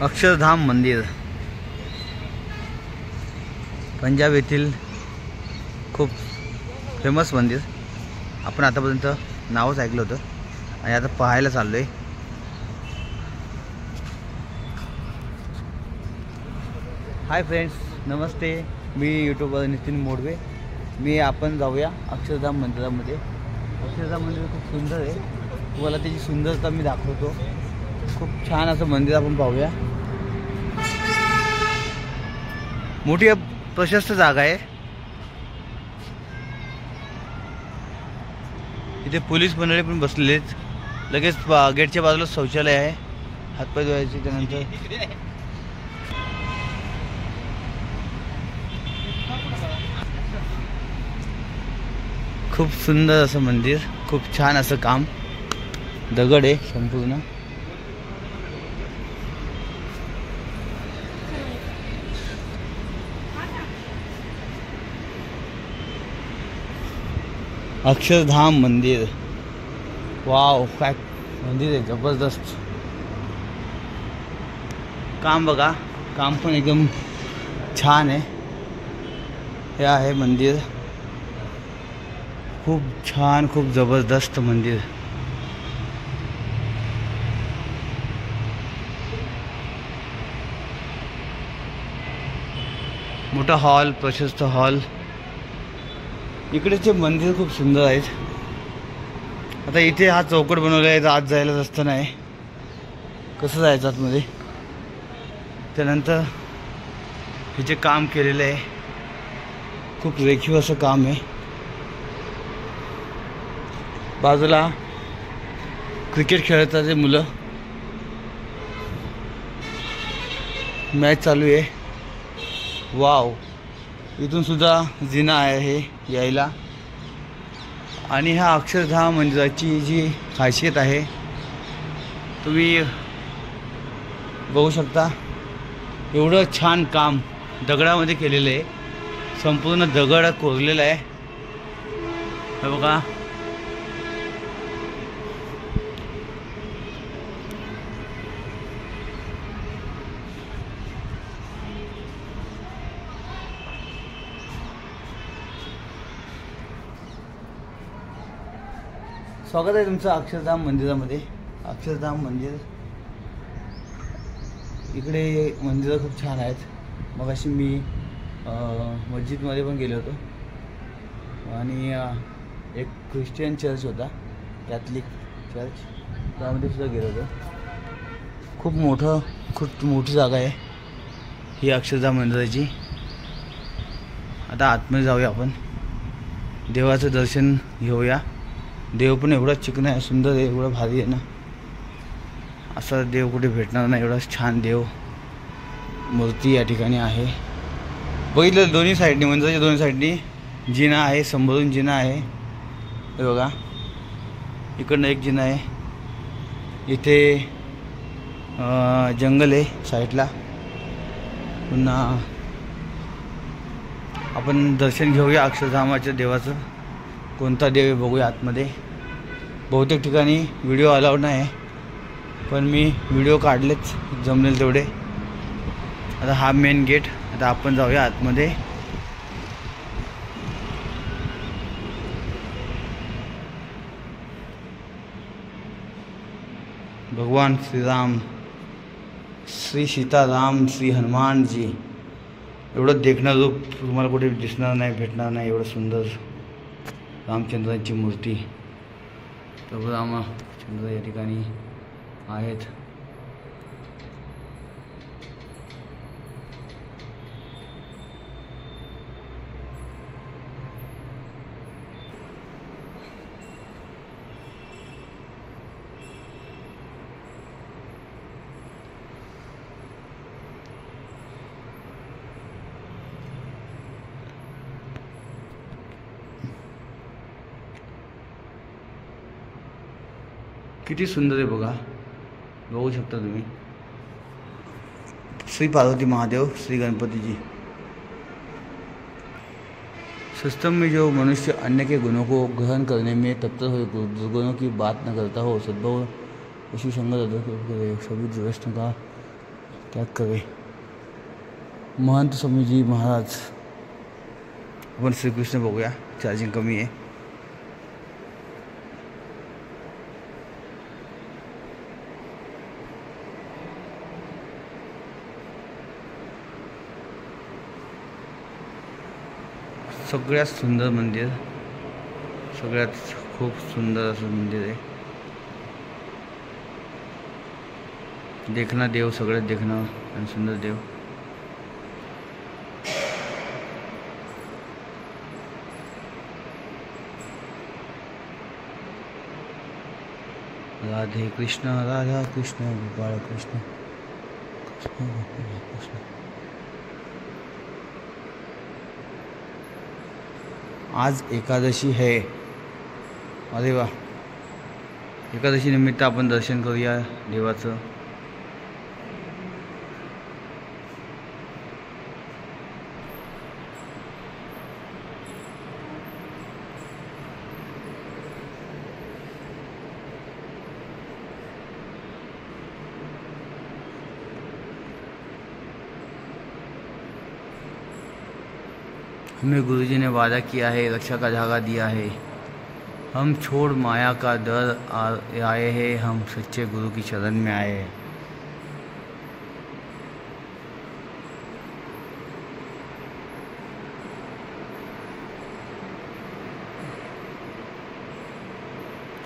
अक्षरधाम मंदिर पंजाब येथील खूप फेमस मंदिर। आपण आतापर्यंत नावच ऐकलं होतं आणि आता पाहायला चाललोय। हाय फ्रेंड्स, नमस्ते। मी यूट्यूबर नितीन मोडवे। आपण जाऊया अक्षरधाम मंदिरामध्ये। अक्षरधाम मंदिर खूप सुंदर आहे, तुम्हाला त्याची सुंदरता मी दाखवतो। खूप छान असं मंदिर आपण पाहूया। मोठी प्रशस्त जागा आहे। इथे पोलीस मंडळी पण बसलेले आहेत। लगेच गेटच्या बाजूला शौचालय आहे, हातपाय धुवायचे। त्यानंतर खूप सुंदर असं मंदिर, खूप छान असं काम। दगड आहे संपूर्ण। अक्षरधाम मंदिर, वाव, काय मंदिर आहे, जबरदस्त काम बघा। काम पण एकदम छान आहे। हे आहे मंदिर, खूप छान, खूप जबरदस्त मंदिर। मोठा हॉल, प्रशस्त हॉल। इकडेचे मंदिर खूप सुंदर आहेत। आता इथे हा चौकट बनवला आहे, तर आत जायला रस्ता नाही, कसं जायचं आतमध्ये। त्यानंतर हे जे काम केलेलं आहे, खूप रेखीव असं काम आहे। बाजूला क्रिकेट खेळतात ते मुलं, मॅच चालू आहे। वाव, इथून सुद्धा जिना आहे यायला। आणि ह्या अक्षरधाम मंदिराची जी खासियत आहे, तुम्ही बघू शकता। एवढं छान काम दगडामध्ये केलेलं आहे, संपूर्ण दगड कोरलेला आहे। हे बघा, स्वागत आहे तुमचं अक्षरधाम मंदिरामध्ये। अक्षरधाम मंदिर, इकडे मंदिरं खूप छान आहेत। मगाशी मी मस्जिदमध्ये पण गेलो होतो आणि एक ख्रिश्चन चर्च होता, कॅथलिक चर्च, त्यामध्ये सुद्धा गेलो होतो। खूप मोठी जागा आहे ही अक्षरधाम मंदिराची। आता आतमध्ये जाऊया, आपण देवाचं दर्शन घेऊया। देव पण एवढा चिकन आहे, सुंदर आहे, एवढा भारी आहे ना, असा देव कुठे भेटणार नाही। एवढा छान देव मूर्ती या ठिकाणी आहे। बघितलं दोन्ही साईडनी, मंदिराच्या दोन्ही साईडनी जिना आहे, संभरून जिना आहे। हे बघा, इकडनं एक जिना आहे, इथे जंगल आहे साईडला। पुन्हा आपण दर्शन घेऊया अक्षरधामाच्या देवाचं। कोणता देव आहे बघूया आतमध्ये। बहुतेक ठिकाणी व्हिडिओ अलाउड नाही, पण मी व्हिडिओ काढलेच जमलेल तेवढे। आता हा मेन गेट, आता आपण जाऊया आतमध्ये। भगवान श्रीराम, श्री सीताराम, श्री हनुमान जी, एवढं देखणं रूप तुम्हाला कुठे दिसणार नाही, भेटणार नाही। एवढं सुंदर रामचंद्रांची मूर्ती, प्रभू रामचंद्र या ठिकाणी आहेत। किती सुंदर आहे बघा, बघू शकता तुम्ही। श्री पार्वती महादेव, श्री गणपति जी। सिस्टम में जो मनुष्य अन्य के गुणों को ग्रहण करने में तत्पर हो, दुर्गुणों की बात न करता हो, सद्भाव उसी संगत सभी दुष्टों का त्याग करे. महंत स्वामीजी महाराज. आपण श्रीकृष्ण बघूया. चार्जिंग कमी आहे. सगळ्यात सुंदर मंदिर, सगळ्यात खूप सुंदर असं मंदिर आहे. देखना देव, सगळ्यात देखणं आणि सुंदर देव. राधे कृष्ण राधा कृष्ण गोपाळ कृष्ण कृष्ण गोपाळ कृष्ण. आज एकादशी है. अरे वा, एकादशी निमित्त आपण दर्शन करूया देवाचं. हमें गुरुजी ने वादा किया है, रक्षा का धागा दिया है. हम छोड़ माया का दर आए हैं, हम सच्चे गुरु की शरण में आए हैं.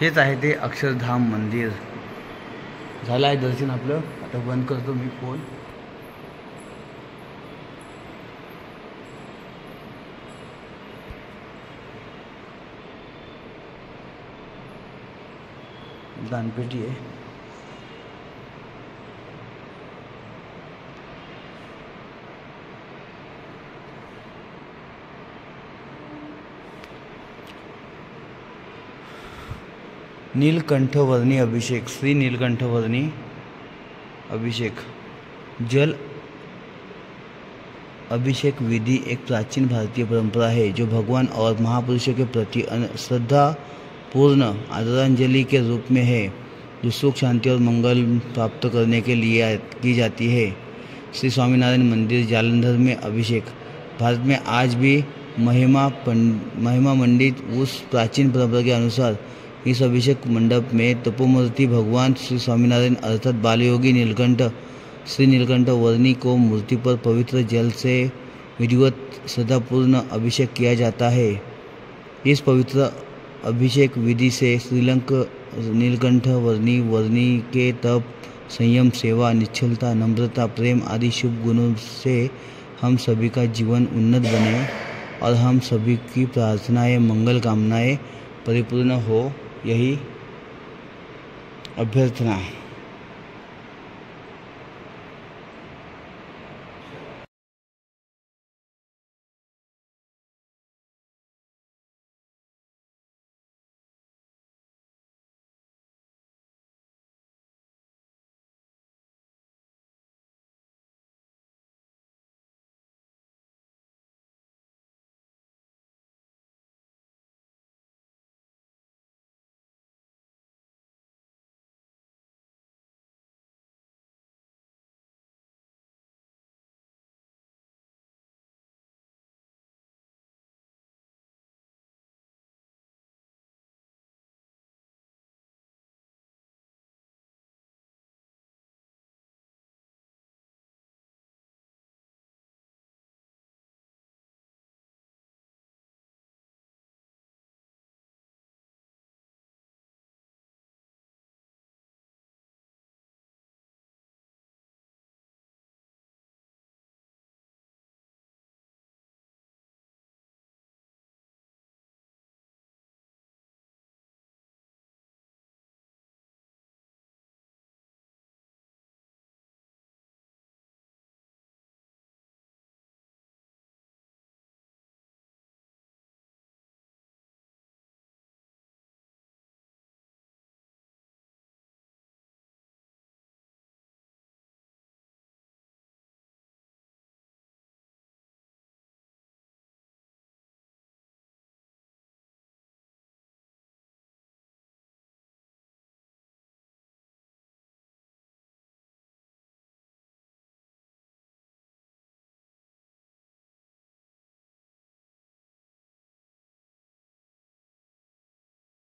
हेच आहे ते अक्षरधाम मंदिर. झालं आहे दर्शन आपलं. आता बंद करतो मी फोन. दानपेटी आहे. नीलकंठवर्णी अभिषेक. श्री नीलकंठवर्णी अभिषेक. जल अभिषेक विधि एक प्राचीन भारतीय परंपरा है जो भगवान और महापुरुषों के प्रति श्रद्धा पूर्ण आदरांजलि के रूप में है, जो सुख शांति और मंगल प्राप्त करने के लिए की जाती है. श्री स्वामीनारायण मंदिर जालंधर में अभिषेक. भारत में आज भी महिमा मंडित उस प्राचीन परंपरा के अनुसार इस अभिषेक मंडप में तपोमूर्ति भगवान श्री स्वामीनारायण अर्थात बालयोगी नीलकंठ श्री नीलकंठ वर्णी को मूर्ति पर पवित्र जल से विधिवत श्रद्धापूर्ण अभिषेक किया जाता है. इस पवित्र अभिषेक विधि से नीलकंठ वर्णी के तप, संयम, सेवा, निश्चलता, नम्रता, प्रेम आदि शुभ गुणों से हम सभी का जीवन उन्नत बने और हम सभी की प्रार्थनाएं, मंगल कामनाएं परिपूर्ण हो, यही अभ्यर्थना.